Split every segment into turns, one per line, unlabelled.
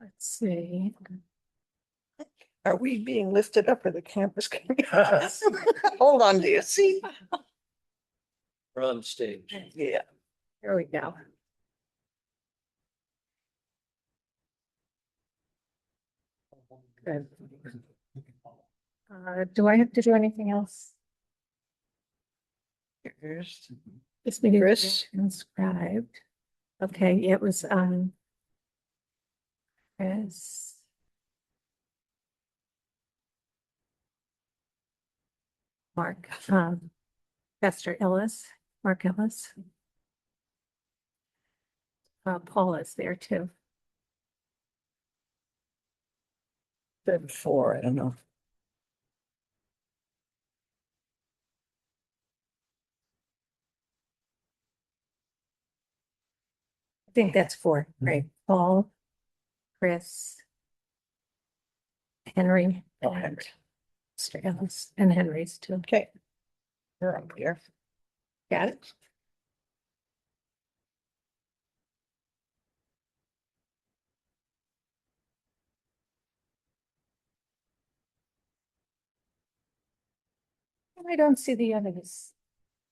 Let's see.
Are we being lifted up or the campus? Hold on to your seat.
We're on stage.
Yeah.
Here we go. Good. Do I have to do anything else?
Here's
This meeting
Chris.
is transcribed. Okay, it was, Chris. Mark, Chester Ellis, Mark Ellis. Paul is there too.
Said four, I don't know.
I think that's four, right? Paul, Chris, Henry.
Oh,
and
Henry.
Mr. Ellis and Henry's too.
Okay. You're up here.
Got it? I don't see the others.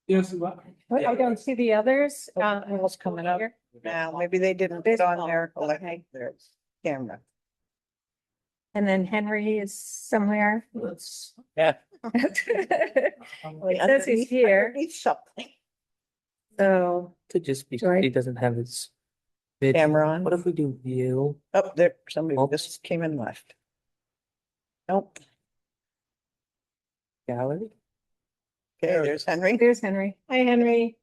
Yes, what?
I don't see the others.
What's coming up?
here.
Now, maybe they didn't put on their
Okay.
their camera.
And then Henry is somewhere.
Yeah.
It says he's here.
Underneath something.
So,
Could just be,
Sorry.
he doesn't have his. video.
Camera on.
What if we do view?
Up there, somebody
Oh.
just came in left. Nope.
Gallery?
Okay, there's Henry.
there's Henry. Hi, Henry.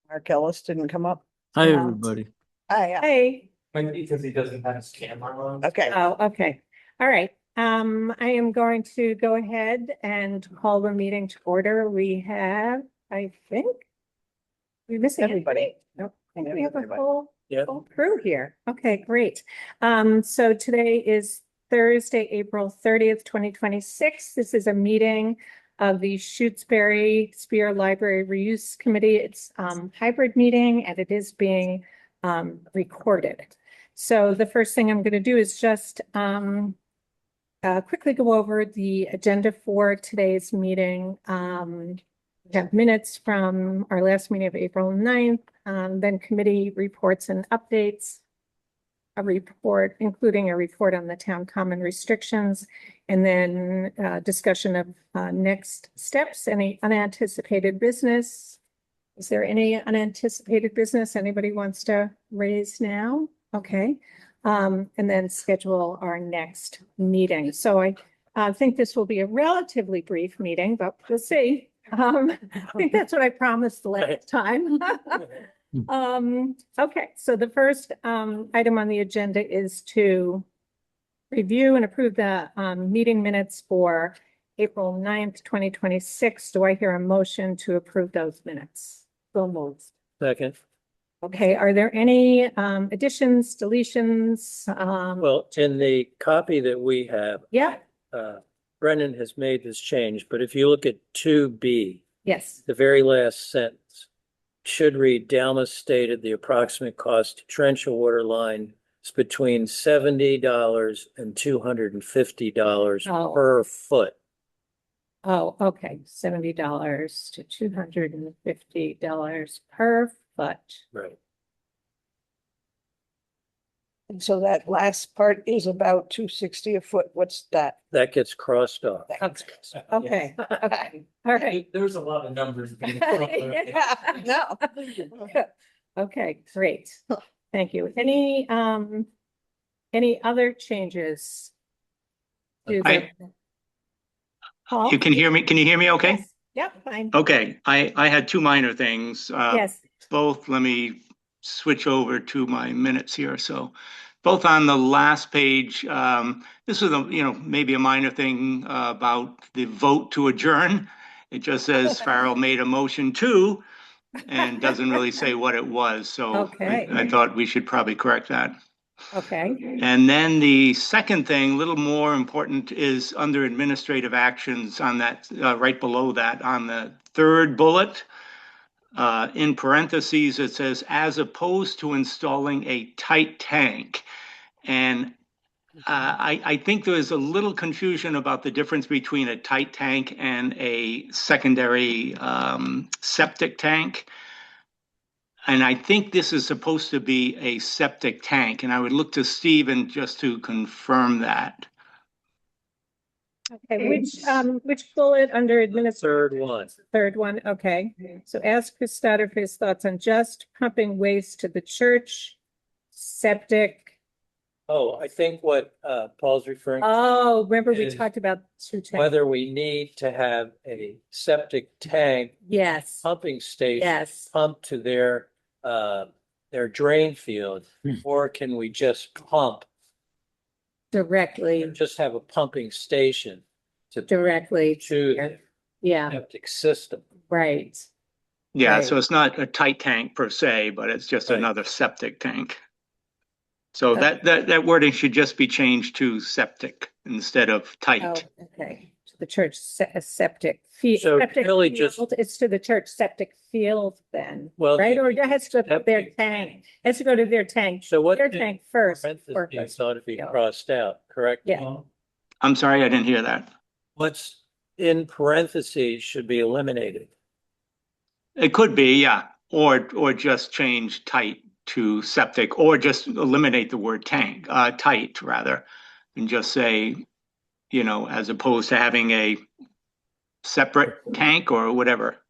Mark Ellis didn't come up.
Hi,
Yeah.
everybody.
Hi.
Hey.
Because he doesn't have his camera on.
Okay.
Oh, okay. All right. I am going to go ahead and call the meeting to order. We have, I think. We're missing
Everybody.
Nope. I think we have a
Everybody.
Yeah.
full crew here. Okay, great. So today is Thursday, April 30th, 2026. This is a meeting of the Shutesbury Spear Library Reuse Committee. It's hybrid meeting and it is being recorded. So the first thing I'm going to do is just quickly go over the agenda for today's meeting. We have minutes from our last meeting of April 9th, then committee reports and updates, a report, including a report on the town common restrictions, and then discussion of next steps, any unanticipated business. Is there any unanticipated business anybody wants to raise now? Okay. And then schedule our next meeting. So I think this will be a relatively brief meeting, but we'll see. I think that's what I promised the last time. Okay, so the first item on the agenda is to review and approve the meeting minutes for April 9th, 2026. Do I hear a motion to approve those minutes?
So moved.
Second.
Okay, are there any additions, deletions?
Well, in the copy that we have,
Yeah,
Brennan has made this change, but if you look at 2B,
yes.
the very last sentence should read, Dalmas stated the approximate cost to trench a water line is between $70 and $250
Oh.
per foot.
Oh, okay, $70 to $250 per foot.
Right.
And so that last part is about 260 a foot. What's that?
That gets crossed off.
Okay, okay, all right.
There's a lot of numbers. being thrown around.
Yeah, no.
Okay, great. Thank you. Any other changes? to the- Paul?
You can hear me? Can you hear me okay?
Yes. Yep, fine.
Okay, I had two minor things.
Yes,
Both, let me switch over to my minutes here. So both on the last page, this is maybe a minor thing about the vote to adjourn. It just says Farrell made a motion to, and doesn't really say what it was. So
Okay.
I thought we should probably correct that.
okay,
And then the second thing, a little more important, is under administrative actions on that, right below that, on the third bullet. in parentheses, it says, as opposed to installing a tight tank. And I think there is a little confusion about the difference between a tight tank and a secondary septic tank. And I think this is supposed to be a septic tank, and I would look to Stephen just to confirm that.
Okay, which bullet under administrative?
Third one.
Third one, okay. So ask Chris Stoddard for his thoughts on just pumping waste to the church, septic.
Oh, I think what Paul's referring to,
Oh, remember we
Is
talked about two tanks?
whether we need to have a septic tank
Yes,
pumping station
yes.
pump to their drain field, or can we just pump,
Directly,
just have a pumping station to
directly.
the
Yeah,
septic system?
right.
Yeah,
Right.
so it's not a tight tank per se, but it's just
Right.
another septic tank. So
Okay.
that wording should just be changed to septic instead of
Oh,
tight.
okay. To the church septic field.
So really just-
It's to the church septic field then,
Well,
right? Or it has to go to their
septic
tank. It has to go to their tank.
So what
Their
did
tank first.
parentheses ought to be
Yeah.
crossed out, correct?
Yeah.
I'm sorry, I didn't hear that.
What's in parentheses should be eliminated.
It could be, yeah, or just change tight to septic, or just eliminate the word tank, tight rather, and just say, as opposed to having a separate tank or whatever.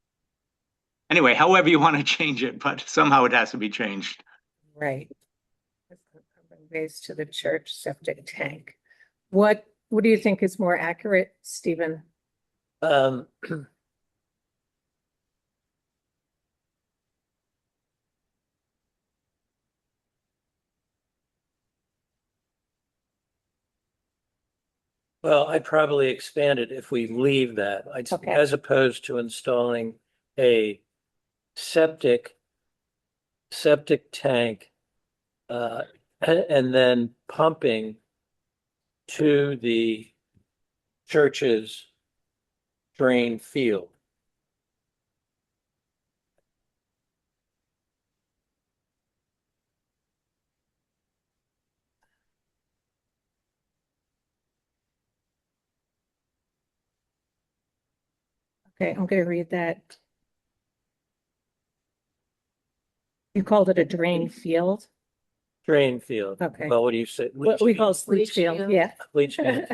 Anyway, however you want to change it, but somehow it has to be changed.
Right. Waste to the church septic tank. What do you think is more accurate, Stephen?
Um, Well, I'd probably expand it if we leave that,
Okay.
as opposed to installing a septic tank, and then pumping to the church's drain field.
Okay, I'm gonna read that. You called it a drain field?
Drain field.
Okay.
Well, what do you say?
What we call leach
Leach
field,
field.
yeah.
Leach field.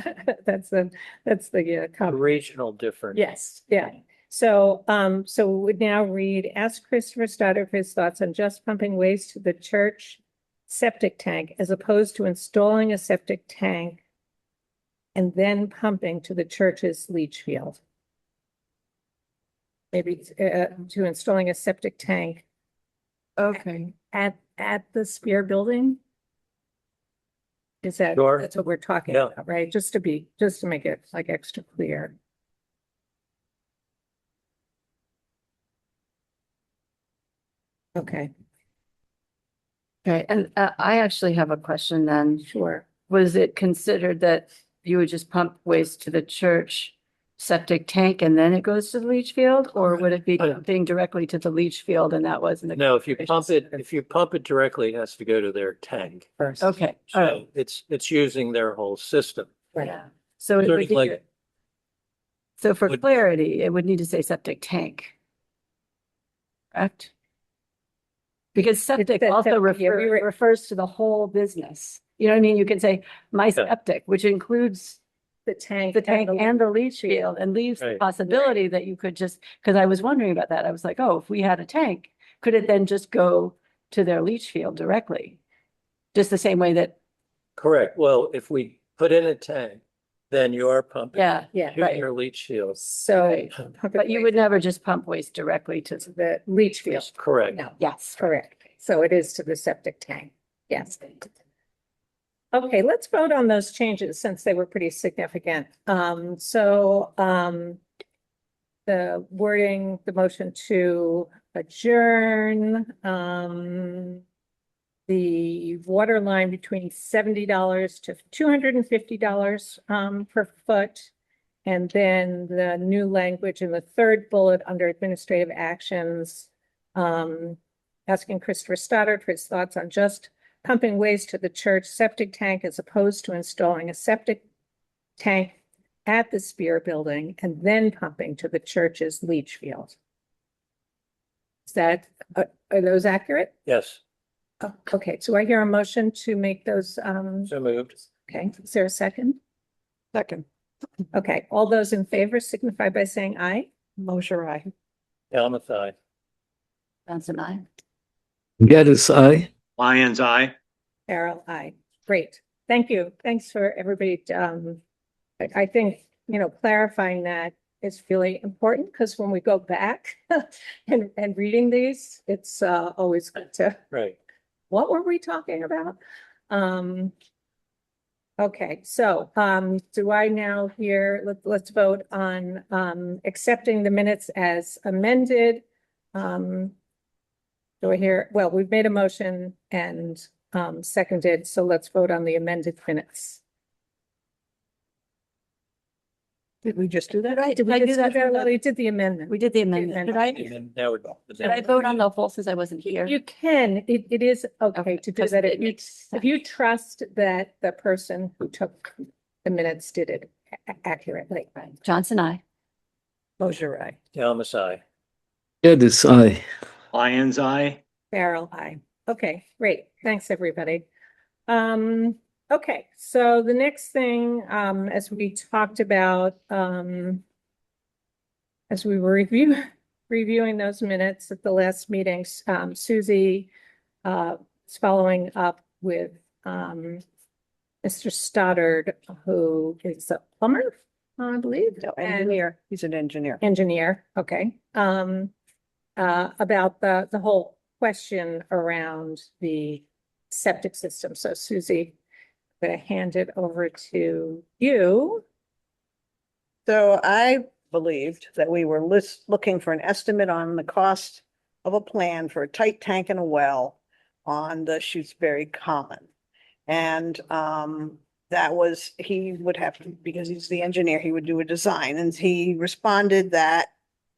That's the cover.
Regional difference.
Yes, yeah. So, so we would now read, ask Christopher Stoddard for his thoughts on just pumping waste to the church septic tank as opposed to installing a septic tank and then pumping to the church's leach field. Maybe, to installing a septic tank
Okay.
at the Spear Building? Is that,
Sure.
that's what we're talking
Yeah.
about, right? Just to make it like extra clear. Okay,
Okay, and I actually have a question then.
sure.
Was it considered that you would just pump waste to the church septic tank and then it goes to the leach field? Or would it be
Oh, yeah.
pumping directly to the leach field and that wasn't?
No, if you pump it directly, it has to go to their tank.
First.
Okay, all right.
So it's using their whole system.
Right.
Yeah. So it
Sort
would
of like-
need, so for
would-
clarity, it would need to say septic tank. Correct? Because septic
that-
also
that- yeah, we were-
refers to the whole business. You know what I mean? You can say my
Yeah.
septic, which includes
The tank.
the tank and the leach field, and leaves the
Right.
possibility that you could just, because I was wondering about that. I was like, oh, if we had a tank, could it then just go to their leach field directly? Just the same way that,
Correct. Well, if we put in a tank, then you are pumping
yeah,
Yeah,
to
right.
your leach field.
so.
Right.
pump it
But you
right
would never just pump waste directly to,
to the leach field.
Correct.
No,
yes.
correct. So it is to the septic tank. Yes. Okay, let's vote on those changes since they were pretty significant. The wording, the motion to adjourn, the water line between $70 to $250 per foot. And then the new language in the third bullet under administrative actions, Asking Christopher Stoddard for his thoughts on just pumping waste to the church septic tank as opposed to installing a septic tank at the Spear Building and then pumping to the church's leach field. Is that, are those accurate?
Yes,
Oh, okay, so I hear a motion to make those,
so moved.
okay, is there a second?
Second,
Okay, all those in favor signify by saying aye.
Mosher, I.
Helmut, aye.
Johnson, I.
Geddes, aye.
Lions eye.
Carol, aye. Great. Thank you. Thanks for everybody. I think, clarifying that is really important because when we go back and reading these, it's always good to,
Right.
what were we talking about? Okay, so do I now hear, let's vote on accepting the minutes as amended. Do I hear, well, we've made a motion and seconded, so let's vote on the amended minutes.
Did we just do that?
Right,
Did we
I do
just
that?
Well, we did the amendment.
We did the amendment. Should I,
And then now we're.
should I vote on the whole since I wasn't here?
You can, it is okay to do
Because
that
it
if you,
makes
if you trust that the person who took the minutes did it accurately.
Right. Johnson, I.
Mosher, I.
Helmut, aye.
Geddes, aye.
Lions eye.
Farrell, aye. Okay, great. Thanks, everybody. Okay, so the next thing, as we talked about, as we were reviewing those minutes at the last meetings, Susie is following up with Mr. Stoddard, who is a plumber, I believe.
No,
and-
engineer. He's an engineer.
Engineer, okay. About the whole question around the septic system. So Susie, I'm going to hand it over to you.
So I believed that we were looking for an estimate on the cost of a plan for a tight tank and a well on the Shutesbury Common. And that was, he would have to, because he's the engineer, he would do a design. And he responded that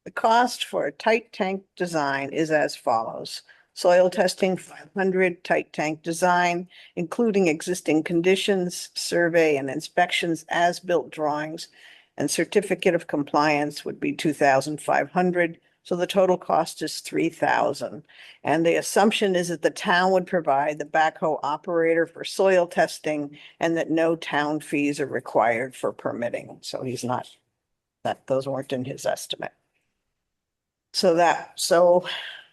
the cost for a tight tank design is as follows. Soil testing, 500, tight tank design, including existing conditions, survey and inspections, as-built drawings, and certificate of compliance would be 2,500. So the total cost is 3,000. And the assumption is that the town would provide the backhoe operator for soil testing and that no town fees are required for permitting. So he's not, those weren't in his estimate. So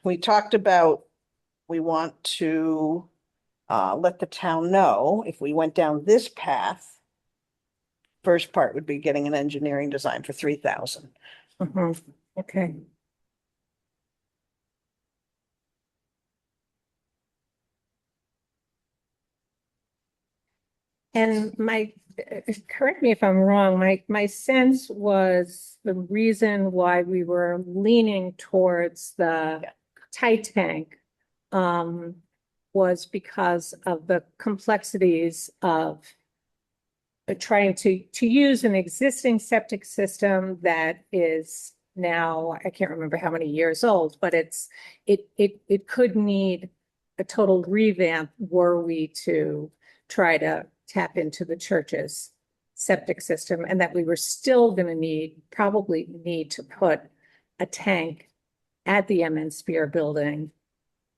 we talked about, we want to let the town know if we went down this path. First part would be getting an engineering design for 3,000.
Okay. And correct me if I'm wrong, my sense was the reason why we were leaning towards the tight tank was because of the complexities of trying to use an existing septic system that is now, I can't remember how many years old, but it could need a total revamp were we to try to tap into the church's septic system, and that we were still going to probably need to put a tank at the MN Spear Building.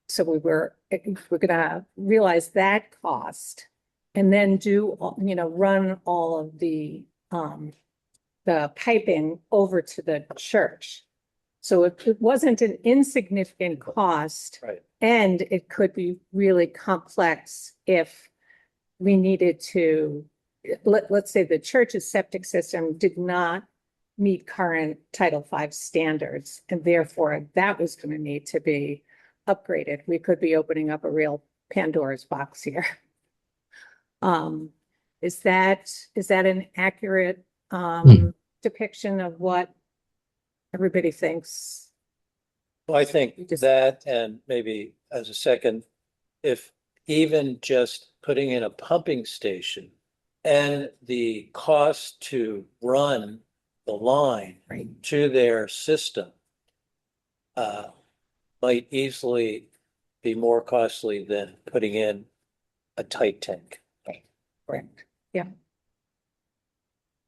So we're going to realize that cost and then run all of the piping over to the church. So it wasn't an insignificant cost.
Right.
And it could be really complex if we needed to, let's say the church's septic system did not meet current Title V standards, and therefore that was going to need to be upgraded. We could be opening up a real Pandora's box here. Is that an accurate depiction of what everybody thinks?
Well, I think
Just-
that, and maybe as a second, if even just putting in a pumping station and the cost to run the line
Right.
to their system might easily be more costly than putting in a tight tank.
Correct. Yeah.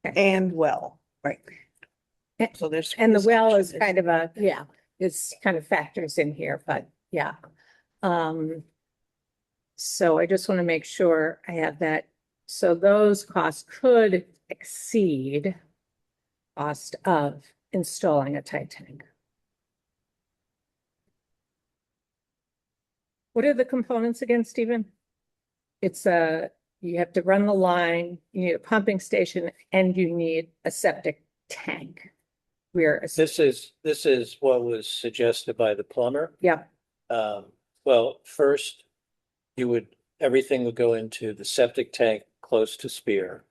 And well, right.
Eh,
So there's.
And the well is
discussion.
kind of a, yeah, it's kind of factors in here, but yeah. So I just want to make sure I have that. So those costs could exceed cost of installing a tight tank. What are the components again, Stephen? It's you have to run the line, you need a pumping station, and you need a septic tank.
This is what was suggested by the plumber.
Yeah,
Well, first, everything would go into the septic tank close to Spear.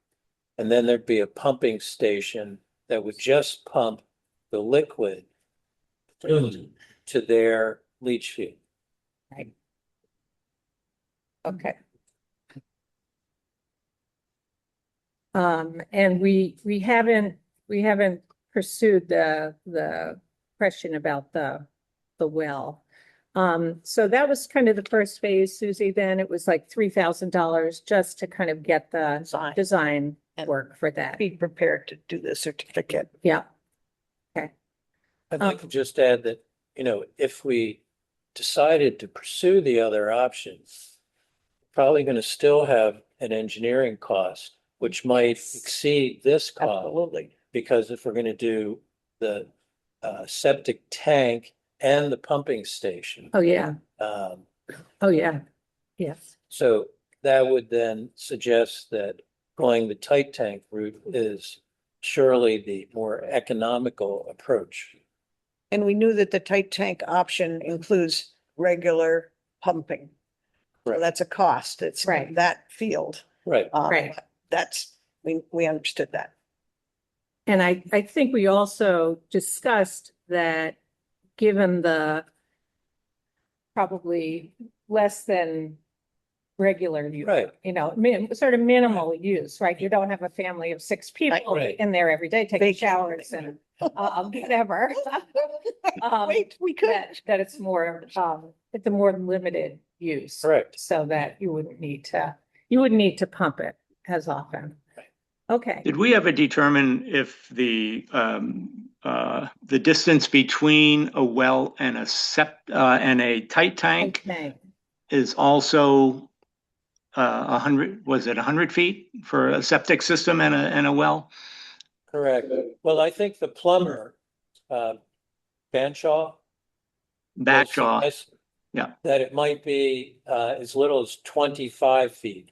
And then there'd be a pumping station that would just pump the liquid to their leach field.
okay. And we haven't pursued the question about the well. So that was kind of the first phase, Susie. Then it was like $3,000 just to kind of get the design
And
work for that.
Be prepared to do the certificate.
Yeah,
I'd like to just add that, if we decided to pursue the other options, probably going to still have an engineering cost, which might exceed this cost.
Absolutely.
Because if we're going to do the septic tank and the pumping station,
oh, yeah, oh, yeah, yes,
so that would then suggest that going the tight tank route is surely the more economical approach.
And we knew that the tight tank option includes regular pumping. So
Right.
that's a cost. It's
Right.
that field.
Right.
Right.
That's, we understood that.
and I think we also discussed that given the probably less than regular use,
Right.
sort of minimal use, right? You don't have a family of 6 people
Right.
in there every day taking
Vacation.
showers and whatever.
Wait, we could.
That it's a more limited use.
Correct.
So that you wouldn't need to pump it as often.
Right.
Okay.
Did we ever determine if the distance between a well and a tight tank
Okay.
is also 100, was it 100 feet for a septic system and a well?
Correct. Well, I think the plumber, Banshaw.
Backshaw, yeah.
That it might be as little as 25 feet.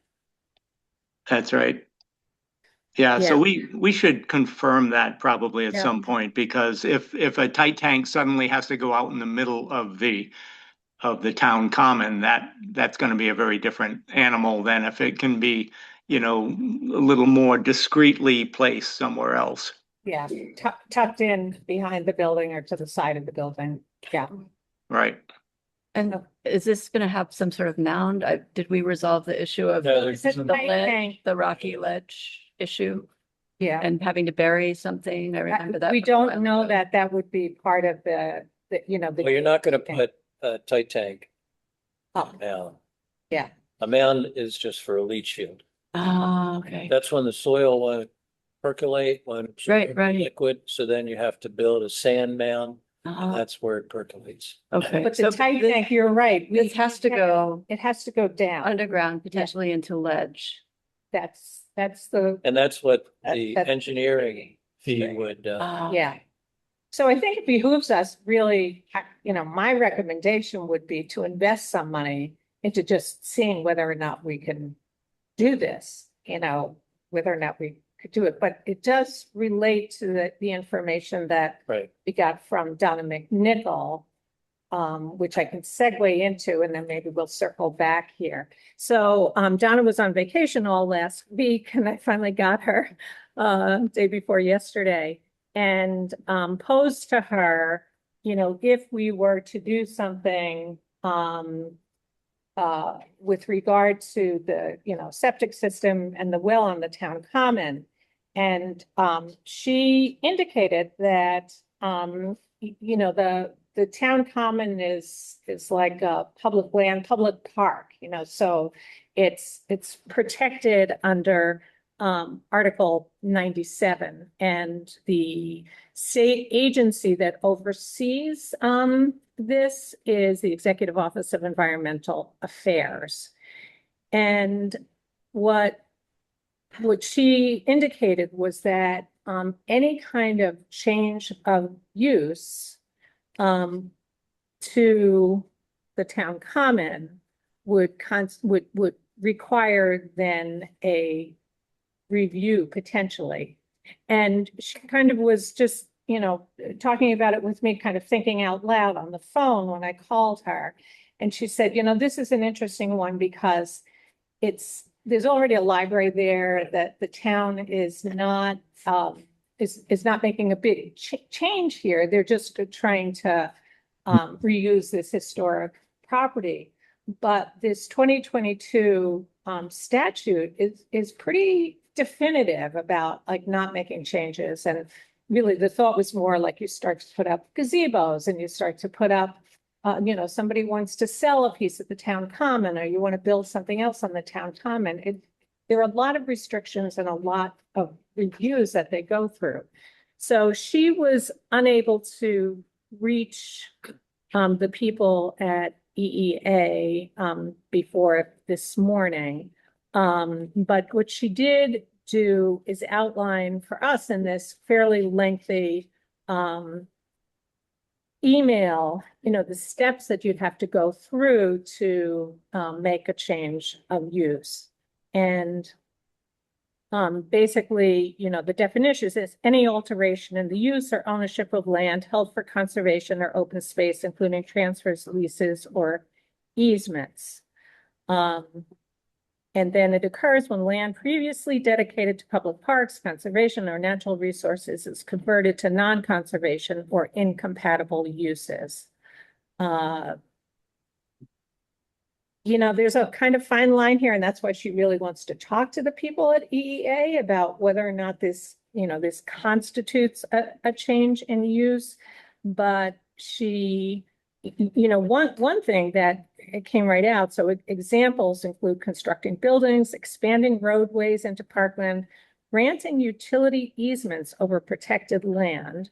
That's right. Yeah, so
Yeah.
we should confirm that probably at
Yeah.
some point, because if a tight tank suddenly has to go out in the middle of the town common, that's going to be a very different animal than if it can be, a little more discreetly placed somewhere else.
Yeah, tucked in behind the building or to the side of the building. Yeah.
Right.
And is this gonna have some sort of mound? Did we resolve the issue of
No,
the
there's
It's a tight
ledge,
tank.
the rocky ledge issue
Yeah.
and having to bury something? I remember that.
We
was a while
don't know
ago.
that would be part of the.
Well, you're not going to put a tight tank
Oh,
mound.
yeah,
A mound is just for a leach field.
Oh, okay.
That's when the soil won't percolate, won't
Right, right.
liquid. So then you have to build a sand mound, and
Uh,
that's where it percolates.
Okay.
but
So
the tight
this-
tank, you're right.
This has to go
It has to go down.
underground, potentially into ledge.
That's the,
And that's what the
That's-
engineering fee would,
yeah. So I think it behooves us really, my recommendation would be to invest some money into just seeing whether or not we can do this, whether or not we could do it. But it does relate to the information that
right.
we got from Donna McNichol, which I can segue into, and then maybe we'll circle back here. So Donna was on vacation all last week, and I finally got her day before yesterday, and posed to her, if we were to do something with regard to the, septic system and the well on the town common. And she indicated that, the town common is like a public land, public park, so it's protected under Article 97, and the state agency that oversees this is the Executive Office of Environmental Affairs. And what she indicated was that any kind of change of use to the town common would require then a review potentially. And she kind of was just, talking about it with me, kind of thinking out loud on the phone when I called her. And she said, this is an interesting one because there's already a library there, that the town is not making a big change here. They're just trying to reuse this historic property. But this 2022 statute is pretty definitive about like not making changes. And really the thought was more like you start to put up gazebos and you start to put up, somebody wants to sell a piece of the town common, or you want to build something else on the town common. There are a lot of restrictions and a lot of reviews that they go through. So she was unable to reach the people at EEA before this morning. But what she did do is outline for us in this fairly lengthy email, the steps that you'd have to go through to make a change of use. And basically, the definition is any alteration in the use or ownership of land held for conservation or open space, including transfers, leases, or easements. And then it occurs when land previously dedicated to public parks, conservation, or natural resources is converted to non-conservation or incompatible uses. There's a kind of fine line here, and that's why she really wants to talk to the people at EEA about whether or not this constitutes a change in use. But she, one thing that it came right out. So examples include constructing buildings, expanding roadways into parkland, granting utility easements over protected land,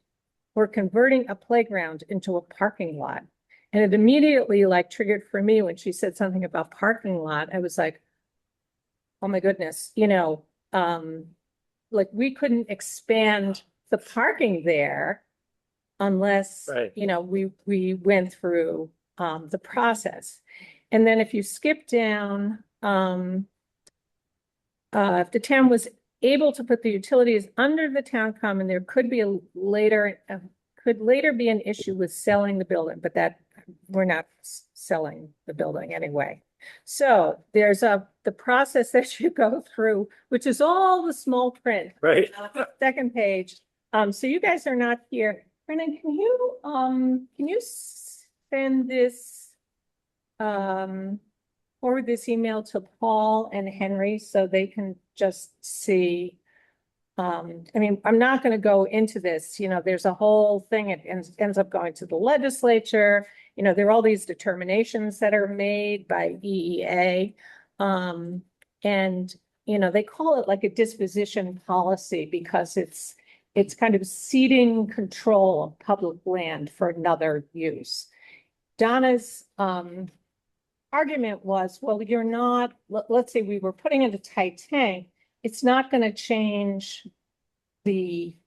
or converting a playground into a parking lot. And it immediately triggered for me when she said something about parking lot. I was like, oh my goodness, we couldn't expand the parking there unless,
Right.
we went through the process. And then if you skip down, if the town was able to put the utilities under the town common, there could later be an issue with selling the building, but that we're not selling the building anyway. So there's the process that you go through, which is all the small print.
Right.
Second page. So you guys are not here. Brennan, can you send this, forward this email to Paul and Henry so they can just see? I'm not going to go into this, there's a whole thing, it ends up going to the legislature. There are all these determinations that are made by EEA. And, they call it like a disposition policy because it's kind of ceding control of public land for another use. Donna's argument was, well, you're not, let's say we were putting in a tight tank, it's not going to change we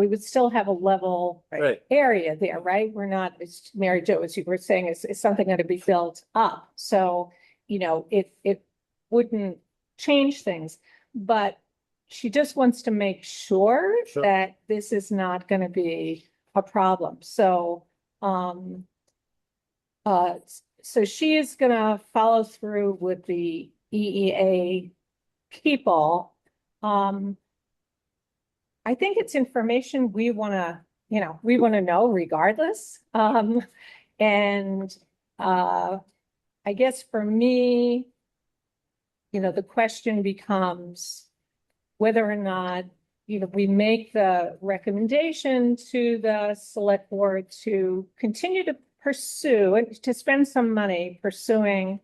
would still have a level
Right.
area there, right? We're not, it's Mary Jo, as you were saying, it's something going to be built up. So, it wouldn't change things, but she just wants to make sure
Sure.
that this is not going to be a problem. So, so she is going to follow through with the EEA people. I think it's information we want to know regardless. And I guess for me, the question becomes whether or not we make the recommendation to the select board to continue to pursue and to spend some money pursuing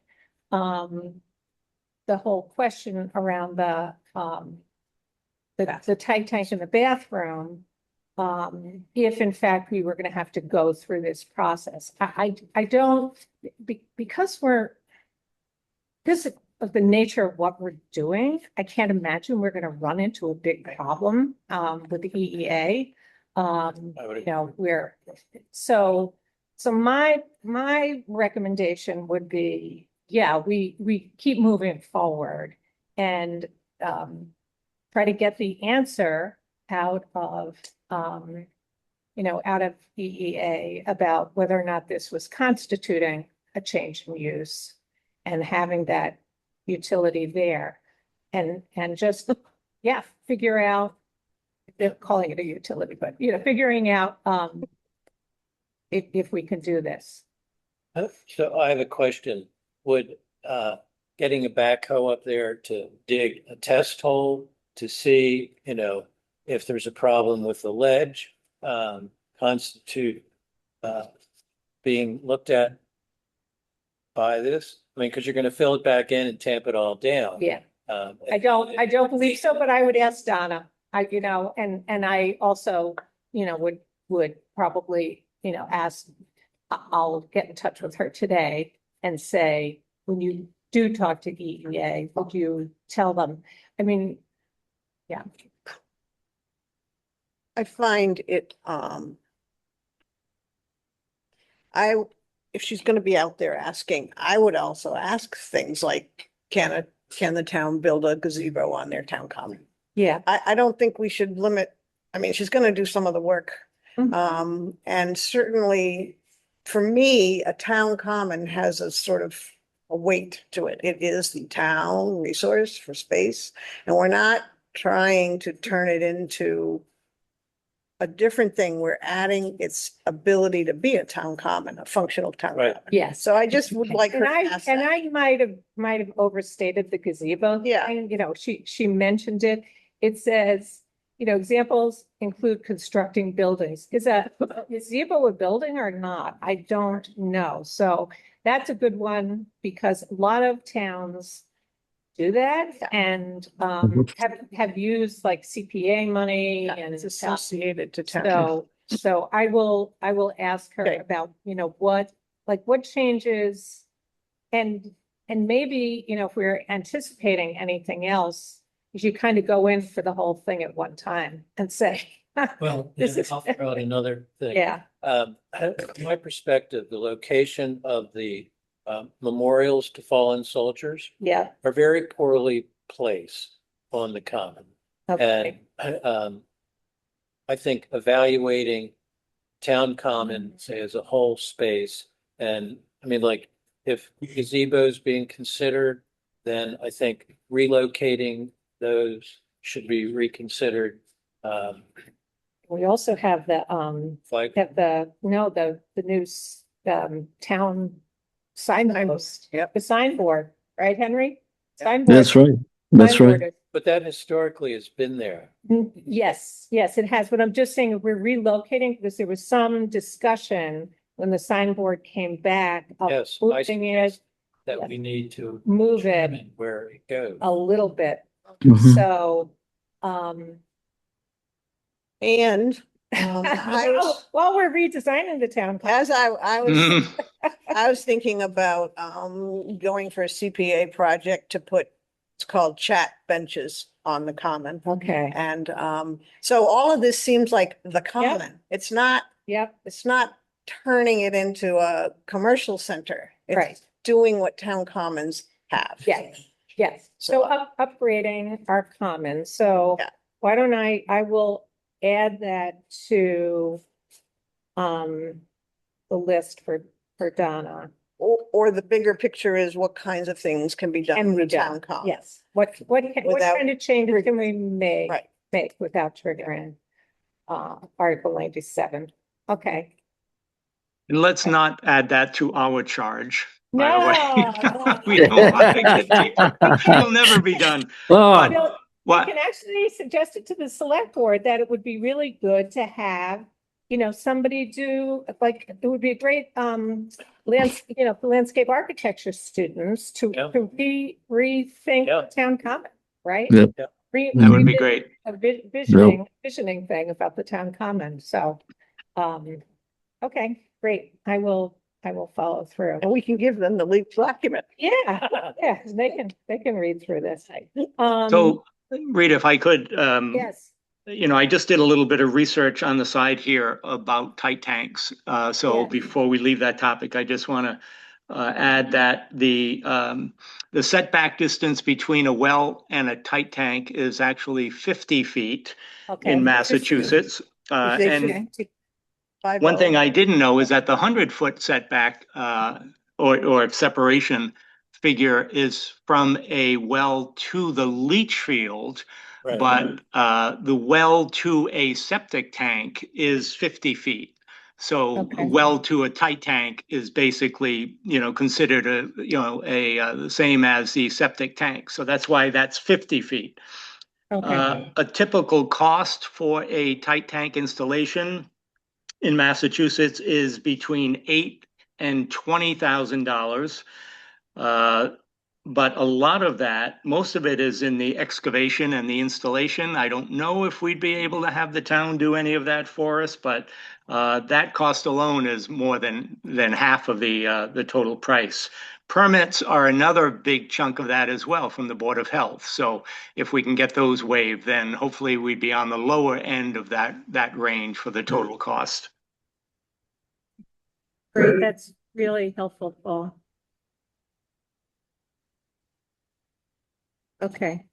the whole question around the tight tank in the bathroom. If in fact we were going to have to go through this process, I don't, because of the nature of what we're doing, I can't imagine we're going to run into a big problem with the EEA. So my recommendation would be, yeah, we keep moving forward and try to get the answer out of EEA about whether or not this was constituting a change in use and having that utility there and just, yeah, figure out, they're calling it a utility, but, figuring out if we can do this.
So I have a question. Would getting a backhoe up there to dig a test hole to see, if there's a problem with the ledge, constitute being looked at by this? I mean, because you're going to fill it back in and tamp it all down.
Yeah, I don't believe so, but I would ask Donna. And I also, would probably, ask, I'll get in touch with her today and say, when you do talk to EEA, would you tell them? I mean, yeah.
I find it, if she's gonna be out there asking, I would also ask things like, can the town build a gazebo on their town common?
Yeah.
I don't think we should limit, I mean, she's gonna do some of the work.
Mhm.
And certainly for me, a town common has a sort of a weight to it. It is the town resource for space, and we're not trying to turn it into a different thing. We're adding its ability to be a town common, a functional town
Right.
common.
Yes.
So I just would like her
And
to ask
and
that.
I might have overstated the gazebo.
Yeah.
thing. She mentioned it. It says, examples include constructing buildings. Is a gazebo a building or not? I don't know. So that's a good one because a lot of towns do that
Yeah.
and have used like CPA money and
It's associated to town.
so I will ask her
Okay.
about, what changes and maybe, if we're anticipating anything else, you should kind of go in for the whole thing at one time and say,
Well,
This is-
I'll throw out another thing.
yeah,
From my perspective, the location of the memorials to fallen soldiers
yeah,
are very poorly placed on the common.
okay,
And I think evaluating town common, say as a whole space, and I mean, like, if gazebos being considered, then I think relocating those should be reconsidered.
we also have the,
Like,
the new, town signpost.
Yep.
The signboard, right, Henry?
Yep.
Signboard.
That's right. That's right.
Signboard.
but that historically has been there.
Yes, it has, but I'm just saying we're relocating because there was some discussion when the signboard came back. of
Yes, I
moving it,
That we need to
move it
determine where it goes.
a little bit.
Mhm.
So,
And I was,
while we're redesigning the town.
as I was
Mhm.
I was thinking about going for a CPA project to put, it's called chat benches on the common.
Okay,
And so all of this seems like the common. It's not
yep,
turning it into a commercial center.
Right.
It's doing what town commons have.
yes. So upgrading our commons. So
Yeah.
why don't I will add that to the list for Donna.
Or the bigger picture is what kinds of things can be done
Can
in
we
the town
do?
common.
Yes, what
Without
kind of changes can we make?
Right.
Make without triggering Article 97? Okay.
And let's not add that to our charge, by
No.
the way. We don't want to get people, it'll never be done.
Oh,
Bill,
What?
can actually suggest it to the select board that it would be really good to have, somebody do, like, it would be a great, for landscape architecture students to,
Yeah.
rethink
Yeah.
town common, right?
Yeah.
Yeah.
That would be great.
A visioning thing about the town common, so, okay, great, I will follow through.
And we can give them the leaked document.
Yeah, yeah, they can read through this.
So Rita, if I could,
Yes,
I just did a little bit of research on the side here about tight tanks. So
Yes.
before we leave that topic, I just want to add that the setback distance between a well and a tight tank is actually 50 feet
okay.
in Massachusetts.
They
And
should- 50.
one thing I didn't know is that the 100-foot setback or separation figure is from a well to the leach field,
Right.
but the well to a septic tank is 50 feet. So
Okay.
a well to a tight tank is basically, considered the same as the septic tank. So that's why that's 50 feet.
Okay,
A typical cost for a tight tank installation in Massachusetts is between $8,000 and $20,000. But a lot of that, most of it is in the excavation and the installation. I don't know if we'd be able to have the town do any of that for us, but that cost alone is more than half of the total price. Permits are another big chunk of that as well from the Board of Health. So if we can get those waived, then hopefully we'd be on the lower end of that range for the total cost.
great, that's really helpful, Paul. Okay.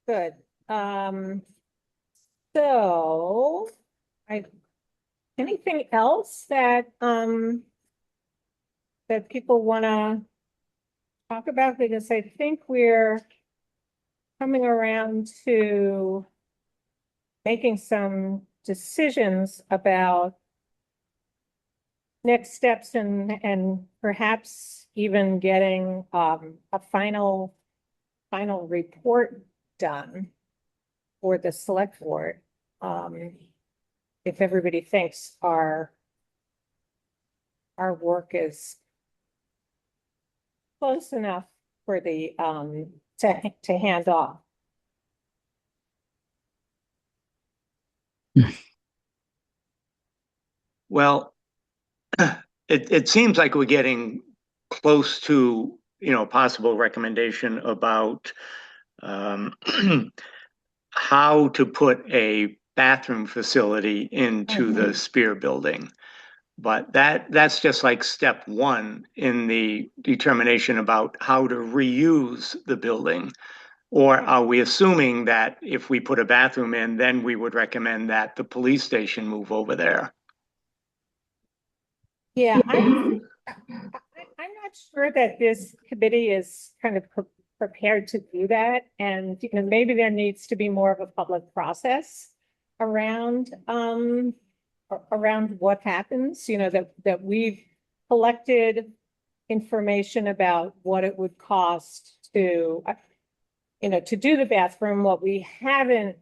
Good. So anything else that people want to talk about? Because I think we're coming around to making some decisions about next steps and perhaps even getting a final report done for the select board. If everybody thinks our work is close enough for the to hand off.
Well, it seems like we're getting close to, possible recommendation about how to put a bathroom facility into the Spear building. But that's just like step one in the determination about how to reuse the building. Or are we assuming that if we put a bathroom in, then we would recommend that the police station move over there?
Yeah, I'm not sure that this committee is kind of prepared to do that. And, maybe there needs to be more of a public process around, around what happens, that we've collected information about what it would cost to, to do the bathroom. What we haven't,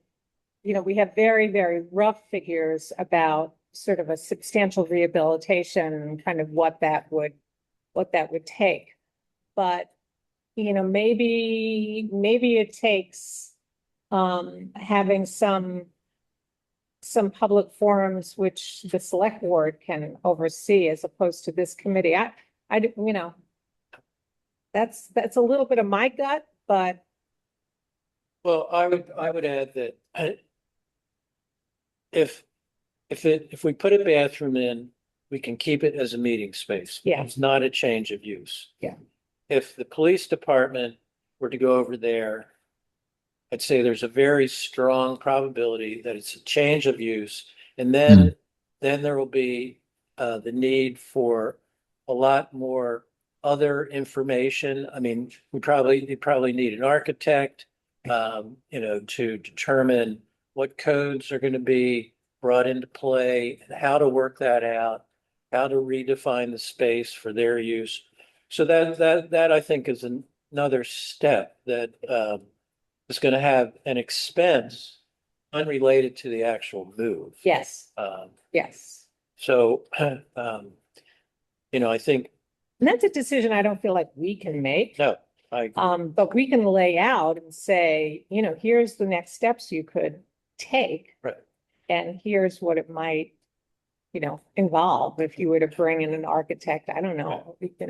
we have very, very rough figures about sort of a substantial rehabilitation, kind of what that would take. But, maybe it takes having some public forums which the select board can oversee as opposed to this committee. That's a little bit of my gut, but
Well, I would add that if we put a bathroom in, we can keep it as a meeting space.
Yeah.
It's not a change of use.
Yeah.
If the police department were to go over there, I'd say there's a very strong probability that it's a change of use. And then there will be the need for a lot more other information. I mean, you probably need an architect, to determine what codes are going to be brought into play and how to work that out, how to redefine the space for their use. So that I think is another step that is going to have an expense unrelated to the actual move.
Yes,
Um,
yes.
so, I think,
And that's a decision I don't feel like we can make.
no, I,
But we can lay out and say, here's the next steps you could take.
Right.
And here's what it might, involve if you were to bring in an architect. I don't know, we can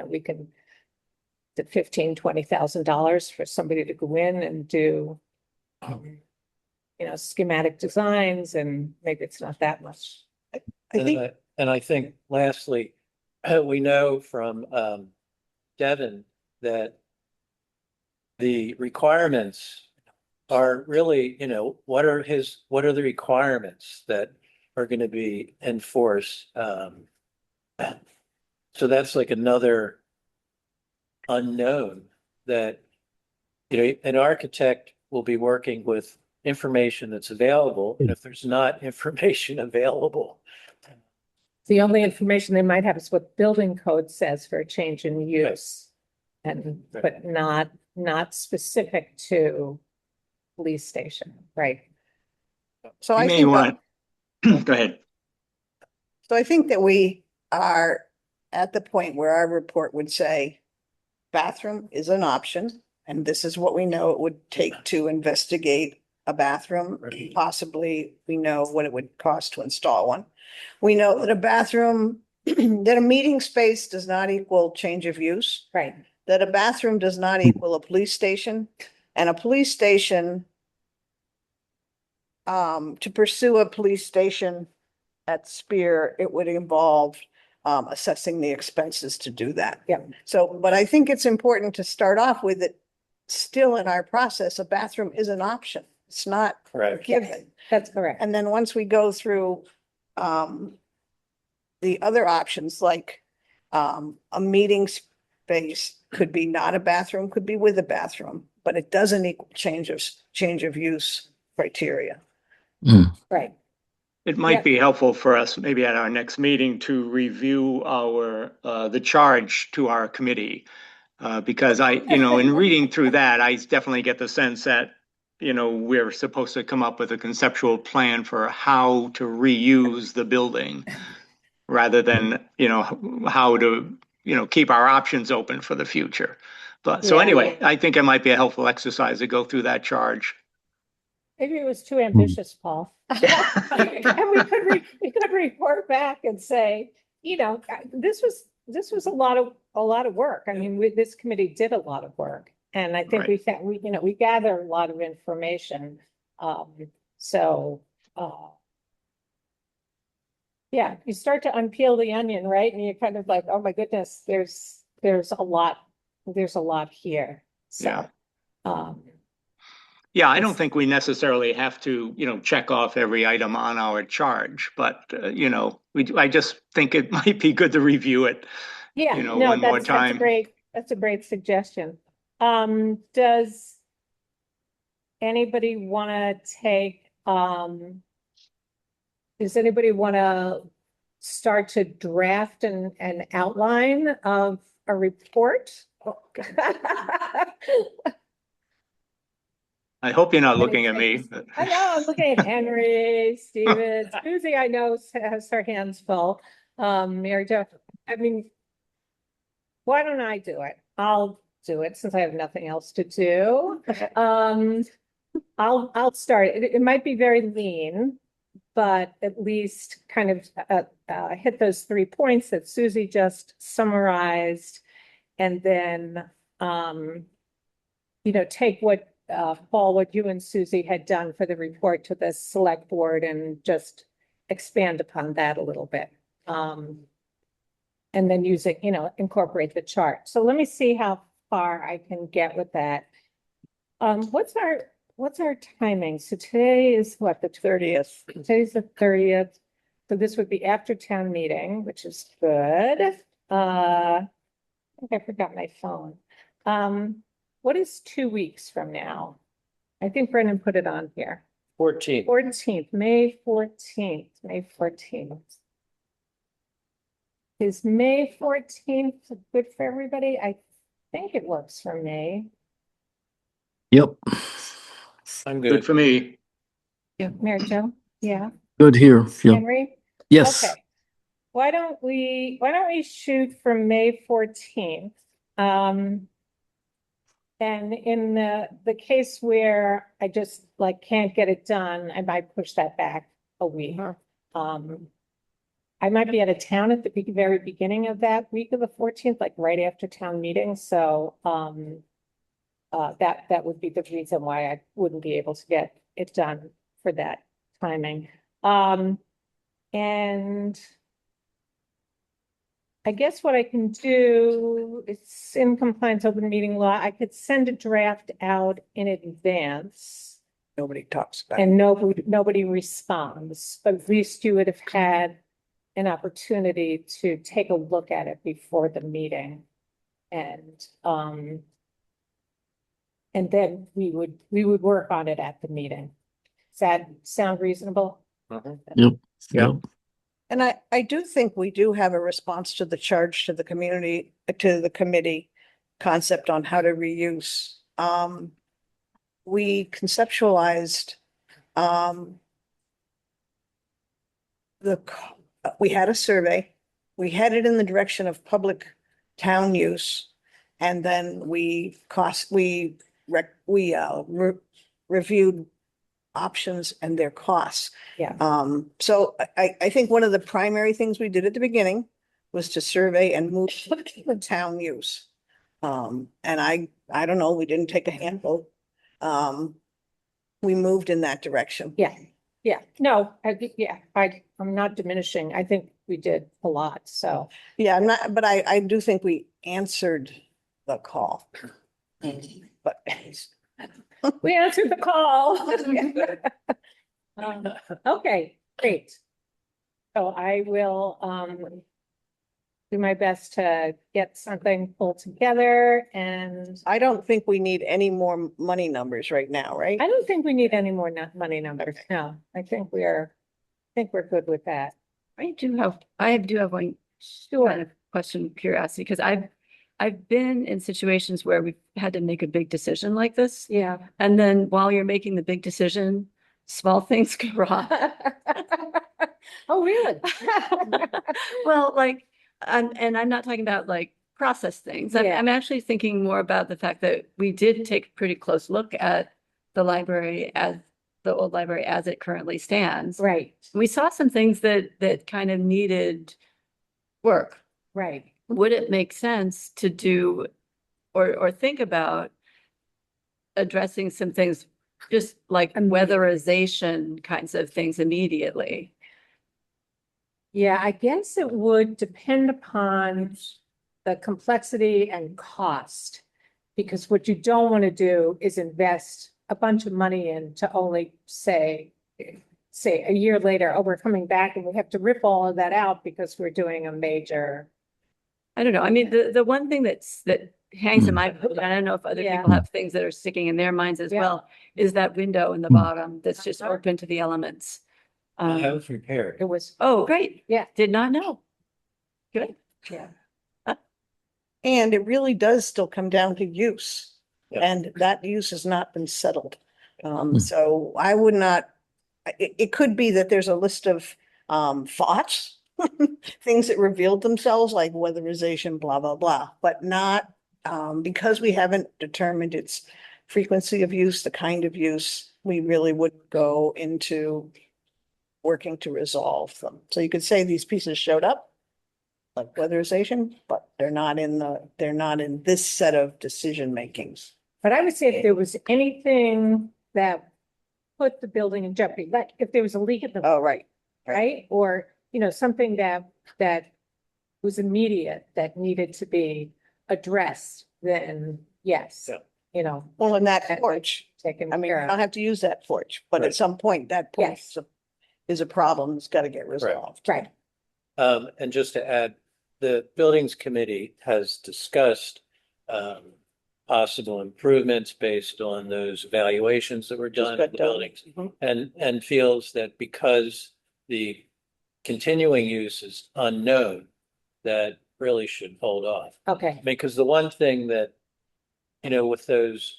the $15,000-$20,000 for somebody to go in and do schematic designs, and maybe it's not that much.
and I think lastly, we know from Devin that the requirements are really, what are the requirements that are going to be enforced? So that's like another unknown that, an architect will be working with information that's available. And if there's not information available,
The only information they might have is what building code says for a change in use. And,
Right.
but not specific to police station, right?
So
You
I
may
think,
want, go ahead.
so I think that we are at the point where our report would say bathroom is an option, and this is what we know it would take to investigate a bathroom.
Right.
Possibly, we know what it would cost to install one. We know that a bathroom, that a meeting space does not equal change of use,
Right.
that a bathroom does not equal a police station, and a police station, to pursue a police station at Spear, it would involve assessing the expenses to do that.
Yep.
So, but I think it's important to start off with it, still in our process, a bathroom is an option. It's not a
correct.
given.
That's correct.
And then once we go through the other options, like a meeting space could be not a bathroom, could be with a bathroom, but it doesn't equal change of use criteria.
Right.
It
Yeah.
might be helpful for us, maybe at our next meeting, to review the charge to our committee. Because in reading through that, I definitely get the sense that, we're supposed to come up with a conceptual plan for how to reuse the building rather than, how to, keep our options open for the future. But so
Yeah.
anyway, I think it might be a helpful exercise to go through that charge.
Maybe it was too ambitious, Paul. And we could report back and say, this was a lot of work. I mean, this committee did a lot of work. And I think we gather a lot of information. Yeah, you start to unpeel the onion, right? And you're kind of like, oh my goodness, there's a lot here.
Yeah.
So,
Yeah, I don't think we necessarily have to, check off every item on our charge, but, I just think it might be good to review it.
yeah,
No,
no,
one more
that's a
time.
great suggestion. Does anybody want to does anybody want to start to draft an outline of a report?
I hope you're not looking at me. but-
I know, I'm looking at Henry, Steven, Susie, I know has her hands full. Mary Jo, I mean, why don't I do it? I'll do it since I have nothing else to do. I'll start. It might be very lean, but at least kind of hit those 3 points that Susie just summarized. And then, take what Paul, what you and Susie had done for the report to the select board and just expand upon that a little bit. And then use it, incorporate the chart. So let me see how far I can get with that. What's our timing? So today is what, the
30th.
Today's the 30th. So this would be after town meeting, which is good. I think I forgot my phone. What is 2 weeks from now? I think Brendan put it on here.
14.
14th, May 14th. Is May 14th good for everybody? think it works for me.
Yep.
I'm
Good
good.
for me.
Mary Jo? Yeah.
Good here. Yep.
Henry?
Yes.
Okay. Why don't we shoot for May 14th? And in the case where I just like can't get it done, I might push that back a week. I might be out of town at the very beginning of that week of the 14th, like right after town meeting, so that would be the reason why I wouldn't be able to get it done for that timing. And I guess what I can do, it's in compliance open meeting law, I could send a draft out in advance
Nobody talks about it.
and nobody responds, but at least you would have had an opportunity to take a look at it before the meeting. And then we would work on it at the meeting. Does that sound reasonable?
Yep.
Yeah.
Yep.
And I do think we do have a response to the charge to the community, to the committee concept on how to reuse. We conceptualized, we had a survey, we headed in the direction of public town use. And then we reviewed options and their costs.
Yeah.
So I think one of the primary things we did at the beginning was to survey and move the town use. And I don't know, we didn't take a handful. We moved in that direction.
Yeah, yeah, no, I'm not diminishing. I think we did a lot, so.
Yeah, I'm not, but I do think we answered the call. But
We answered the call. Okay, great. So I will do my best to get something pulled together, and
I don't think we need any more money numbers right now, right?
I don't think we need any more money numbers. No, I think we're good with that.
I do have one kind of question, curiosity, because I've been in situations where we've had to make a big decision like this.
Yeah.
And then while you're making the big decision, small things go wrong.
Oh, really?
Well, like, and I'm not talking about like process things.
Yeah.
I'm actually thinking more about the fact that we did take a pretty close look at the library as the old library as it currently stands.
Right,
We saw some things that kind of needed work.
right.
Would it make sense to do or think about addressing some things, just like weatherization kinds of things immediately?
Yeah, I guess it would depend upon the complexity and cost. Because what you don't want to do is invest a bunch of money in to only say a year later, oh, we're coming back and we have to rip all of that out because we're doing a major.
I don't know. I mean, the one thing that hangs in my, and I don't know if other
Yeah.
people have things that are sticking in their minds as
Yeah.
well, is that window in the
Hmm.
bottom that's just
Uh-huh.
open to the elements.
I was repaired.
It was,
Oh, great.
Yeah.
Did not know. Good.
yeah,
And it really does still come down to use.
Yeah.
And that use has not been settled.
Hmm.
So I would not, it could be that there's a list of thoughts, things that revealed themselves like weatherization, blah, blah, blah, but not because we haven't determined its frequency of use, the kind of use, we really wouldn't go into working to resolve them. So you could say these pieces showed up, like weatherization, but they're not in this set of decision makings.
but I would say if there was anything that put the building in jeopardy, like if there was a leak at the
Oh, right.
right? Or, something that was immediate, that needed to be addressed, then yes,
Yeah.
Well, in that porch,
taken
I mean, you
care
don't
of.
have to use that porch, but
Right.
at some point, that porch
Yes.
is a problem that's got to get resolved.
Right,
And just to add, the Buildings Committee has discussed possible improvements based on those evaluations that were
Just
done
got
in the
done.
buildings.
Mhm.
And feels that because the continuing use is unknown, that really should hold off.
okay,
Because the one thing that with those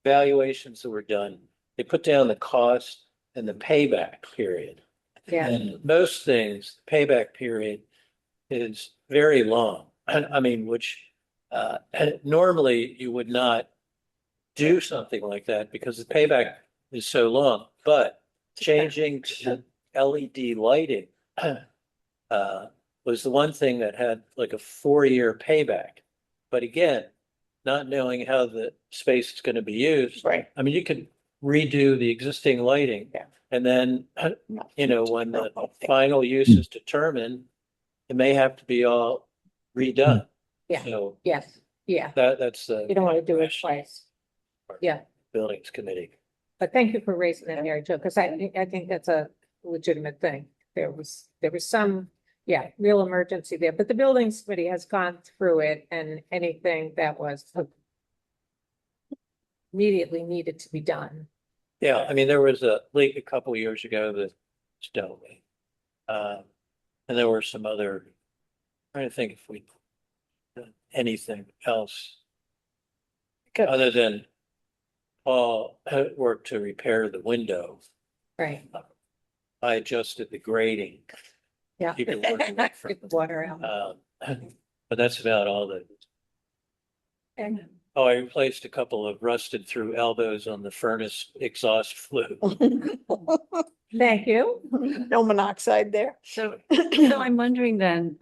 valuations that were done, they put down the cost and the payback period.
Yeah,
And most things, the payback period is very long. I mean, which normally you would not do something like that because the payback is so long. But changing to LED lighting was the one thing that had like a 4-year payback. But again, not knowing how the space is going to be used.
Right.
I mean, you could redo the existing lighting.
Yeah.
And then, when the final use is determined, it may have to be all redone.
Yeah.
So
yes, yeah.
that's the.
You don't want to do it twice. Yeah.
Buildings committee.
But thank you for raising that, Mary Jo, because I think that's a legitimate thing. There was some, real emergency there, but the buildings committee has gone through it and anything that was immediately needed to be done.
Yeah, I mean, there was a leak a couple of years ago that dealt with. And there were some other, trying to think if we done anything else
Good.
other than Paul worked to repair the window.
Right.
I adjusted the grating.
Yeah.
Keep it working right
Get the water out.
But that's about all that.
And
Oh, I replaced a couple of rusted through elbows on the furnace exhaust flue.
thank you.
No monoxide there.
So I'm wondering then,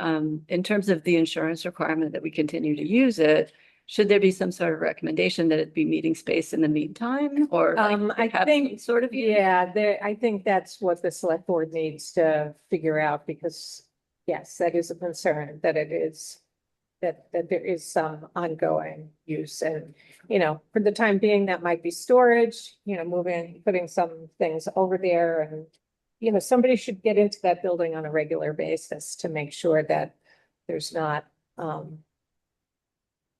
in terms of the insurance requirement that we continue to use it, should there be some sort of recommendation that it be meeting space in the meantime or like
I
have
think-
some sort of?
Yeah, I think that's what the select board needs to figure out because, yes, that is a concern that it is. That there is some ongoing use and, for the time being, that might be storage, putting some things over there and, somebody should get into that building on a regular basis to make sure that there's not,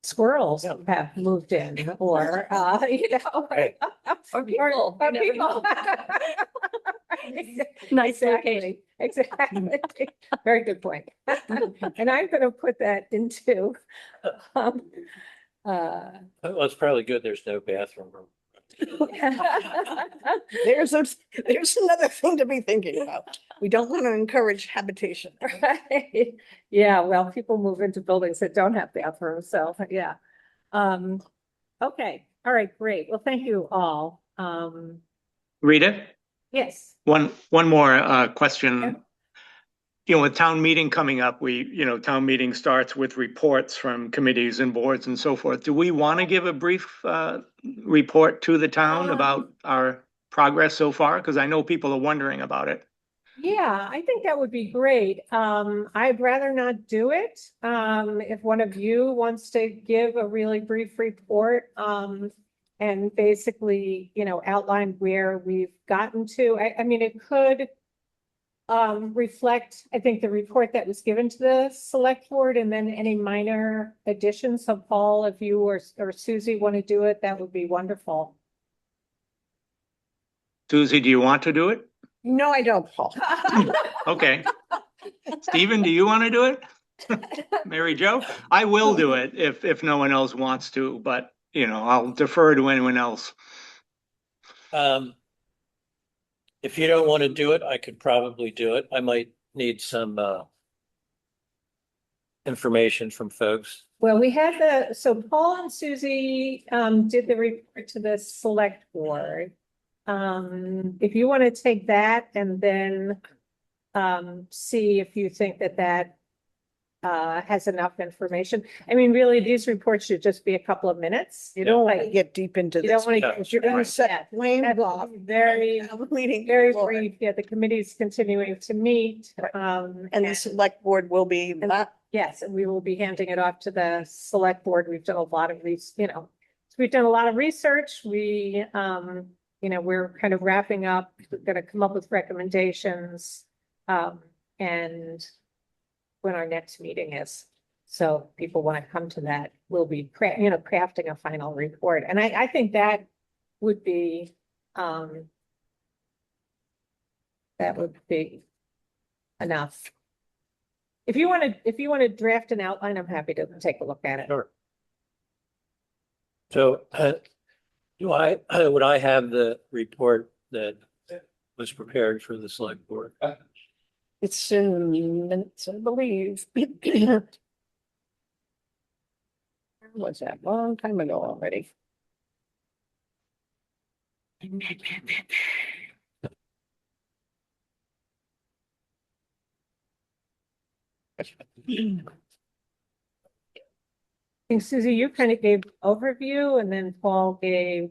squirrels have moved in or,
Right.
Or people.
or
you never
people.
know. Nice location.
Exactly. Very good point. And I'm gonna put that into,
Well, it's probably good there's no bathroom room.
There's another thing to be thinking about. We don't want to encourage habitation.
Right. Yeah, well, people move into buildings that don't have bathrooms, so, yeah. Okay, all right, great. Well, thank you all.
Rita,
Yes.
one more
Yeah.
question. With town meeting coming up, town meeting starts with reports from committees and boards and so forth. Do we want to give a brief report to the town about our progress so far? Because I know people are wondering about it.
Yeah, I think that would be great. I'd rather not do it. If one of you wants to give a really brief report, and basically, outline where we've gotten to, I mean, it could reflect, I think, the report that was given to the select board and then any minor additions. So Paul, if you or Susie want to do it, that would be wonderful.
Susie, do you want to do it?
No, I don't, Paul.
Okay. Stephen, do you want to do it? Mary Jo? I will do it if no one else wants to, but I'll defer to anyone else.
If you don't want to do it, I could probably do it. I might need some information from folks.
Well, we had so Paul and Susie did the report to the select board. If you want to take that and then see if you think that has enough information. I mean, really, these reports should just be a couple of minutes.
You don't want to
Like,
get deep into
You don't
this.
want to.
Yeah.
because You're gonna set flames off.
Very,
Meeting.
very
floor.
brief. Yeah, the committee's continuing to meet.
And the select board will be not,
Yes, and we will be handing it off to the select board. We've done a lot of so we've done a lot of research. We, we're kind of wrapping up, we're gonna come up with recommendations. And when our next meeting is. So people want to come to that, we'll be crafting a final report. And I think that would be, enough. If you want to draft an outline, I'm happy to take a look at it.
Sure. So, would I have the report that was prepared for the select board?
It's in minutes, I believe. Was that long time ago already?
I think Susie, you kind of gave overview and then Paul gave.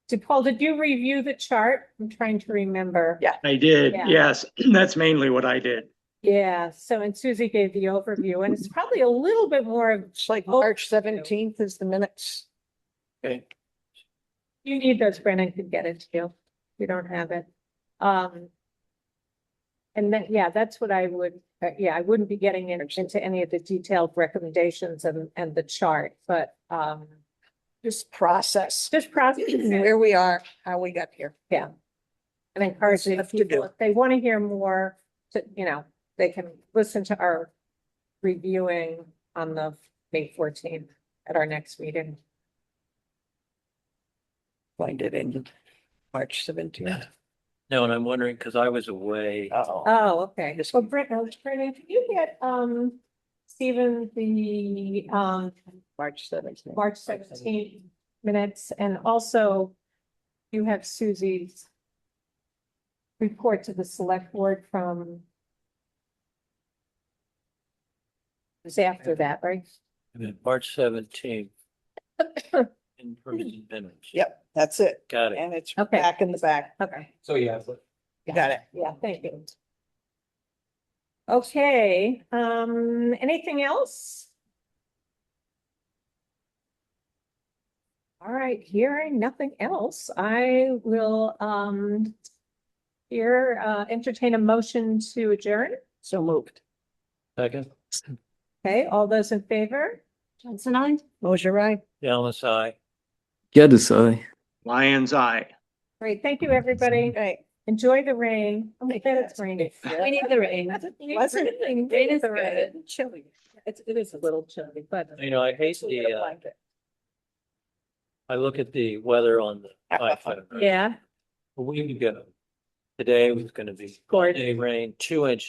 Did you review the chart? I'm trying to remember.
Yeah.
I did,
Yeah.
yes. That's mainly what I did.
Yeah, so and Susie gave the overview and it's probably a little bit more of,
It's like
Oh.
March 17th is the minutes.
Okay,
you need those, Brennan could get it to you. You don't have it. And then, yeah, that's what I would, I wouldn't be getting into any of the detailed recommendations and the chart, but,
Just process
just process.
where we are, how we got here.
Yeah. And encouraging
Stuff to
people,
do.
if they want to hear more, they can listen to our reviewing on the May 14th at our next meeting.
Find it in March 17th.
no, and I'm wondering, because I was away,
Oh,
Oh, okay. Well, Brennan, can you get, Stephen, the,
March 17th.
March 17th minutes, and also you have Susie's report to the select board from, it was after that, right?
March 17th. In person minutes.
Yep, that's it.
Got it.
And it's
Okay.
back in the back.
Okay.
So yeah, but
You got it.
Yeah, thank you. Okay, anything else? All right, hearing nothing else, I will, entertain a motion to adjourn.
So moved.
Second,
Okay, all those in favor?
Johnson, I.
Mosher, right?
Dallas, I.
Geddes, aye.
Lion's eye.
Great, thank you, everybody.
Right.
Enjoy the rain. Oh my God, it's raining.
We need the rain.
Wasn't
Rain is good.
chilly. It is a little chilly, but.
You know, I hate I look at the weather on the iPhone.
Yeah,
A week ago, today was gonna be
Gorgeous.
day rain, 2 inches.